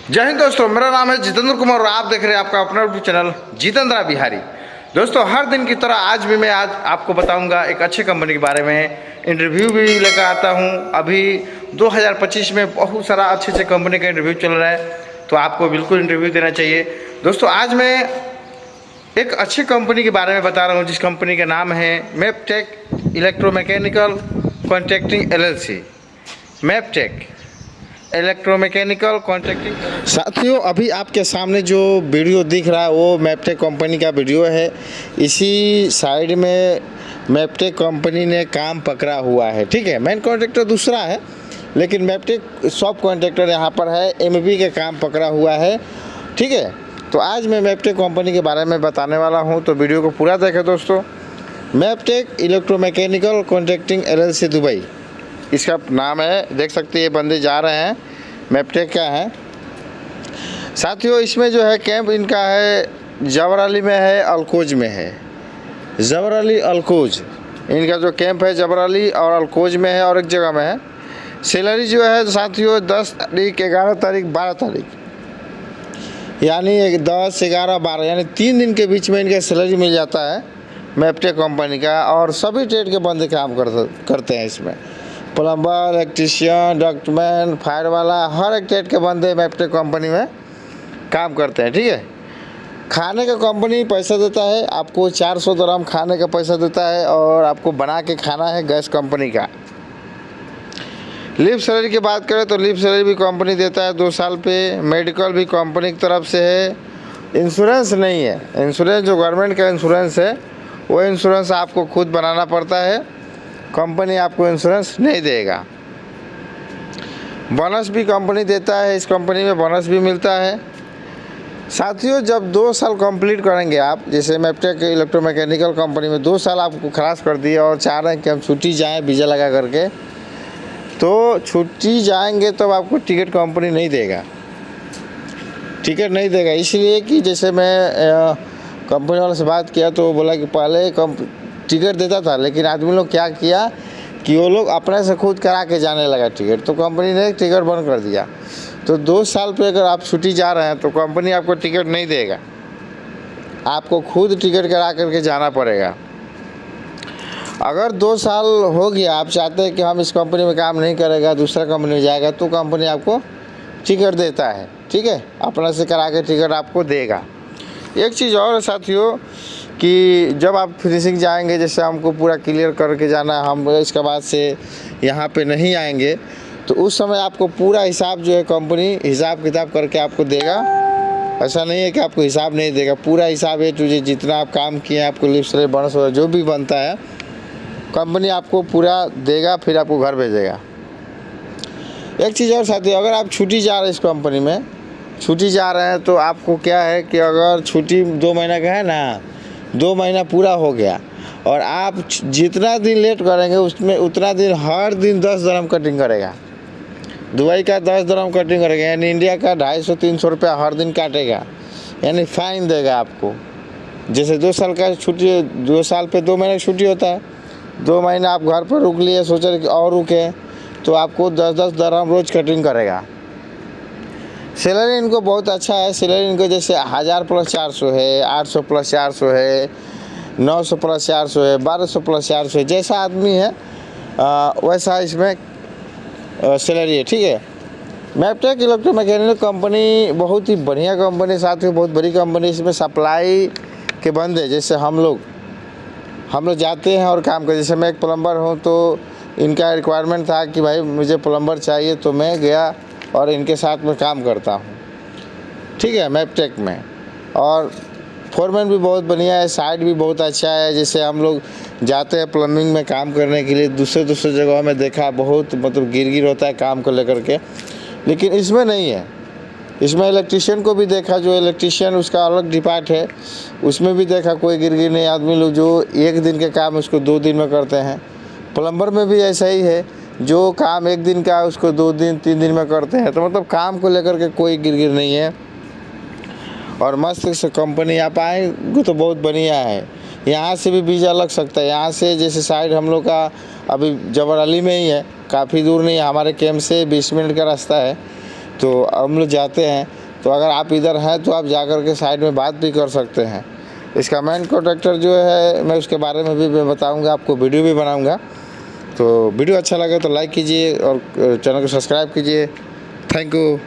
जय हिंद दोस्तों, मेरा नाम है जितेंद्र कुमार और आप देख रहे हैं आपका अपना यूट्यूब चैनल जितेंद्र बिहारी। दोस्तों, हर दिन की तरह आज भी मैं आपको बताऊंगा एक अच्छी कंपनी के बारे में। इंटरव्यू भी लेकर आता हूं। अभी 2025 में बहुत सारा अच्छे कंपनी का इंटरव्यू चल रहा है, तो आपको बिल्कुल इंटरव्यू देना चाहिए। दोस्तों, आज मैं एक अच्छी कंपनी के बारे में बता रहा हूँ, जिस कंपनी का नाम है Maptech electromechanical contracting LLC। Maptech electromechanical contracting. साथियों, अभी आपके सामने जो वीडियो दिख रहा है वो मैपटेक कंपनी का वीडियो है। इसी साइड में मैपटेक कंपनी ने काम पकड़ा हुआ है। ठीक है, मेन कॉन्ट्रैक्टर दूसरा है, लेकिन मैपटेक सब कॉन्ट्रैक्टर यहाँ पर है। MB के काम पकड़ा हुआ है। ठीक है, तो आज मैं मैपटेक कंपनी के बारे में बताने वाला हूँ, तो वीडियो को पूरा देखें दोस्तों। मैपटेक इलेक्ट्रोमैकेनिकल कॉन्ट्रैक्टिंग LLC दुबई इसका नाम है। देख सकते हैं ये बंदे जा रहे हैं, मैपटेक का है। साथियों, इसमें जो है कैंप इनका है जबराली में है, अलकोज में है। जबराली अलकोज इनका जो कैंप है जबराली और अलकोज में है, और एक जगह में है। सैलरी जो है साथियों 10 तारीख, 11 तारीख, 12 तारीख, यानी 10, 11, 12 यानी 3 दिन के बीच में इनका सैलरी मिल जाता है मैपटेक कंपनी का। और सभी ट्रेड के बंदे काम करते हैं इसमें। प्लम्बर, इलेक्ट्रीशियन, डॉक्टरमैन, फायर वाला, हर एक ट्रेड के बंदे मैपटेक कंपनी में काम करते हैं। ठीक है, खाने का कंपनी पैसा देता है आपको, 400 दिरहम खाने का पैसा देता है, और आपको बना के खाना है गैस कंपनी का। लीव सैलरी की बात करें तो लीव सैलरी भी कंपनी देता है 2 साल पे। मेडिकल भी कंपनी की तरफ से है। इंश्योरेंस नहीं है, इंश्योरेंस जो गवर्नमेंट का इंश्योरेंस है वो इंश्योरेंस आपको खुद बनाना पड़ता है। कंपनी आपको इंश्योरेंस नहीं देगा। बोनस भी कंपनी देता है, इस कंपनी में बोनस भी मिलता है। साथियों, जब 2 साल कंप्लीट करेंगे आप, जैसे मैपटेक इलेक्ट्रोमैकेनिकल कंपनी में 2 साल आपको खलास कर दिया और चाह रहे हैं कि हम छुट्टी जाएं वीज़ा लगा करके, तो छुट्टी जाएंगे तो आपको टिकट कंपनी नहीं देगा। टिकट नहीं देगा इसलिए कि जैसे मैं कंपनी वाले से बात किया तो वो बोला कि पहले टिकट देता था, लेकिन आदमी लोग क्या किया कि वो लोग अपने से खुद करा के जाने लगा टिकट, तो कंपनी ने टिकट बंद कर दिया। तो 2 साल पे अगर आप छुट्टी जा रहे हैं तो कंपनी आपको टिकट नहीं देगा, आपको खुद टिकट करा करके जाना पड़ेगा। अगर 2 साल हो गया, आप चाहते हैं कि हम इस कंपनी में काम नहीं करेगा, दूसरा कंपनी में जाएगा, तो कंपनी आपको टिकट देता है। ठीक है, अपने से करा के टिकट आपको देगा। एक चीज़ और है साथियों कि जब आप फिनिशिंग जाएंगे, जैसे हमको पूरा क्लियर करके जाना है, हम इसके बाद से यहाँ पे नहीं आएंगे, तो उस समय आपको पूरा हिसाब जो है कंपनी हिसाब किताब करके आपको देगा। ऐसा नहीं है कि आपको हिसाब नहीं देगा, पूरा हिसाब A to Z जितना आप काम किए हैं, आपको लीव सैलरी बोनस वगैरह जो भी बनता है कंपनी आपको पूरा देगा, फिर आपको घर भेजेगा। एक चीज़ और साथियों, अगर आप छुट्टी जा रहे हैं, इस कंपनी में छुट्टी जा रहे हैं, तो आपको क्या है कि अगर छुट्टी 2 महीना का है ना, 2 महीना पूरा हो गया और आप जितना दिन लेट करेंगे उसमें उतना दिन, हर दिन 10 दिरहम कटिंग करेगा। दुबई का 10 दिरहम कटिंग करेगा, यानी इंडिया का 250-300 रुपया हर दिन काटेगा, यानी फ़ाइन देगा आपको। जैसे 2 साल का छुट्टी, 2 साल पे 2 महीने की छुट्टी होता है, 2 महीना आप घर पर रुक लिए, सोचे कि और रुके, तो आपको 10-10 दिरहम रोज़ कटिंग करेगा। सैलरी इनको बहुत अच्छा है। सैलरी इनको जैसे 1000 + 400 है, 800 + 400 है, 900 + 400 है, 1200 + 400 है। जैसा आदमी है वैसा इसमें सैलरी है। ठीक है, मैपटेक इलेक्ट्रोमैकेनिकल कंपनी बहुत ही बढ़िया कंपनी, साथ में बहुत बड़ी कंपनी। इसमें सप्लाई के बंदे, जैसे हम लोग जाते हैं और काम करते। जैसे मैं एक प्लम्बर हूँ, तो इनका रिक्वायरमेंट था कि भाई मुझे प्लम्बर चाहिए, तो मैं गया और इनके साथ में काम करता हूँ। ठीक है, मैपटेक में। और फोरमैन भी बहुत बढ़िया है, साइड भी बहुत अच्छा है। जैसे हम लोग जाते हैं प्लम्बिंग में काम करने के लिए, दूसरे जगहों में देखा बहुत मतलब गिर होता है काम को लेकर के, लेकिन इसमें नहीं है। इसमें इलेक्ट्रीशियन को भी देखा, जो इलेक्ट्रीशियन उसका अलग डिपार्ट है, उसमें भी देखा कोई गिर नहीं। आदमी लोग जो 1 दिन के काम उसको 2 दिन में करते हैं। प्लम्बर में भी ऐसा ही है, जो काम 1 दिन का है उसको 2 दिन 3 दिन में करते हैं। तो मतलब काम को लेकर के कोई गिर नहीं है। और मस्त से कंपनी आप आएंगे तो बहुत बढ़िया है। यहाँ से भी वीज़ा लग सकता है। यहाँ से जैसे साइड हम लोग का अभी जबराली में ही है, काफ़ी दूर नहीं है, हमारे कैंप से 20 मिनट का रास्ता है। तो हम लोग जाते हैं। तो अगर आप इधर हैं तो आप जा कर के साइड में बात भी कर सकते हैं। इसका मेन कॉन्ट्रैक्टर जो है मैं उसके बारे में भी मैं बताऊँगा, आपको वीडियो भी बनाऊँगा। तो वीडियो अच्छा लगे तो लाइक कीजिए और चैनल को सब्सक्राइब कीजिए। Thank you.